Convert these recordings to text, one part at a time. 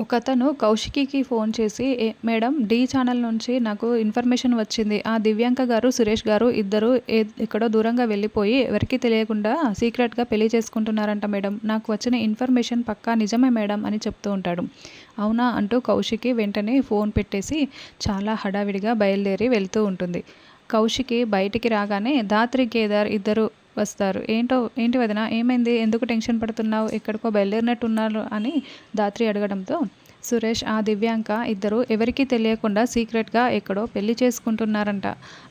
ఒకతను కౌశికికి ఫోన్ చేసి, మేడం ఢీ ఛానల్ నుంచి నాకు ఇన్ఫర్మేషన్ వచ్చింది. ఆ దివ్యాంక గారు, సురేష్ గారు ఇద్దరు ఎక్కడో దూరంగా వెళ్ళిపోయి ఎవరికీ తెలియకుండా సీక్రెట్‌గా పెళ్లి చేసుకుంటున్నారంట మేడం. నాకు వచ్చిన ఇన్ఫర్మేషన్ పక్కా నిజమే మేడం అని చెప్తూ ఉంటాడు. అవునా అంటూ కౌశికి వెంటనే ఫోన్ పెట్టేసి చాలా హడావిడిగా బయలుదేరి వెళ్తూ ఉంటుంది. కౌశికి బయటికి రాగానే ధాత్రి, కేదార్ ఇద్దరు వస్తారు. ఏంటి వదినా ఏమైంది? ఎందుకు టెన్షన్ పడుతున్నావు? ఎక్కడికో బయలుదేరినట్టున్నారు అని ధాత్రి అడగడంతో, సురేష్, ఆ దివ్యాంక ఇద్దరు ఎవరికీ తెలియకుండా సీక్రెట్‌గా ఎక్కడో పెళ్లి చేసుకుంటున్నారంట.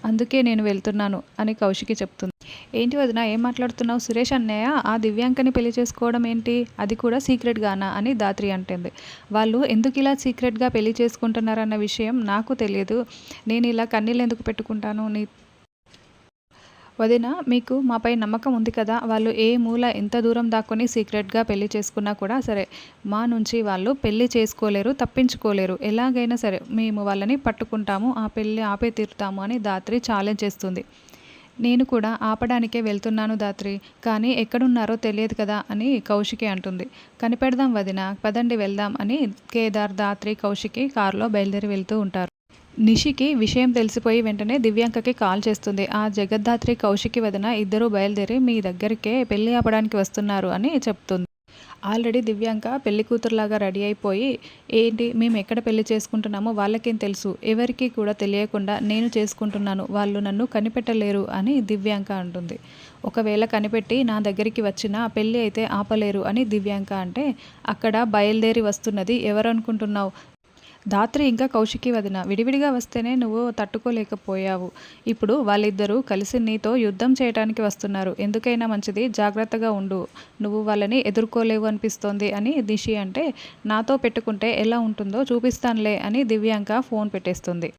అందుకే నేను వెళ్తున్నాను అని కౌశికి చెప్తుంది. ఏంటి వదినా ఏం మాట్లాడుతున్నావు? సురేష్ అన్నయ్య ఆ దివ్యాంకని పెళ్లి చేసుకోవడం ఏంటి? అది కూడా సీక్రెట్‌గానా అని ధాత్రి అంటుంది. వాళ్ళు ఎందుకిలా సీక్రెట్‌గా పెళ్లి చేసుకుంటున్నారన్న విషయం నాకు తెలియదు. నేనిలా కన్నీళ్ళెందుకు పెట్టుకుంటాను? వదినా, మీకు మాపై నమ్మకం ఉంది కదా! వాళ్ళు ఏ మూల ఎంత దూరం దాక్కొని సీక్రెట్‌గా పెళ్లి చేసుకున్నా కూడా సరే, మా నుంచి వాళ్ళు పెళ్లి చేసుకోలేరు, తప్పించుకోలేరు. ఎలాగైనా సరే మేము వాళ్ళని పట్టుకుంటాము. ఆ పెళ్లి ఆపే తీరుతాము అని ధాత్రి ఛాలెంజ్ చేస్తుంది. నేను కూడా ఆపడానికే వెళ్తున్నాను ధాత్రి. కానీ ఎక్కడున్నారో తెలియదు కదా అని కౌశికి అంటుంది. కనిపెడదాం వదినా, పదండి వెళ్దాం అని కేదార్, ధాత్రి, కౌశికి కారులో బయలుదేరి వెళ్తూ ఉంటారు. నిషికి విషయం తెలిసిపోయి వెంటనే దివ్యాంకకి కాల్ చేస్తుంది. ఆ జగద్ధాత్రి, కౌశికి వదిన ఇద్దరూ బయలుదేరి మీ దగ్గరికే పెళ్లి ఆపడానికి వస్తున్నారు అని చెప్తుంది. ఆల్రెడీ దివ్యాంక పెళ్లి కూతురులాగా రెడీ అయిపోయి, ఏంటి మేము ఎక్కడ పెళ్లి చేసుకుంటున్నామో వాళ్ళకేం తెలుసు, ఎవరికీ కూడా తెలియకుండా నేను చేసుకుంటున్నాను, వాళ్ళు నన్ను కనిపెట్టలేరు అని దివ్యాంక అంటుంది. ఒకవేళ కనిపెట్టి నా దగ్గరికి వచ్చినా పెళ్ళి అయితే ఆపలేరు అని దివ్యాంక అంటే, అక్కడ బయలుదేరి వస్తున్నది ఎవరనుకుంటున్నావు? ధాత్రి ఇంకా కౌశికి వదిన. విడివిడిగా వస్తేనే నువ్వు తట్టుకోలేకపోయావు. ఇప్పుడు వాళ్ళిద్దరూ కలిసి నీతో యుద్ధం చేయటానికి వస్తున్నారు. ఎందుకైనా మంచిది జాగ్రత్తగా ఉండు. నువ్వు వాళ్ళని ఎదుర్కోలేవు అనిపిస్తోంది అని నిషి అంటే, నాతో పెట్టుకుంటే ఎలా ఉంటుందో చూపిస్తానులే అని దివ్యాంక ఫోన్ పెట్టేస్తుంది.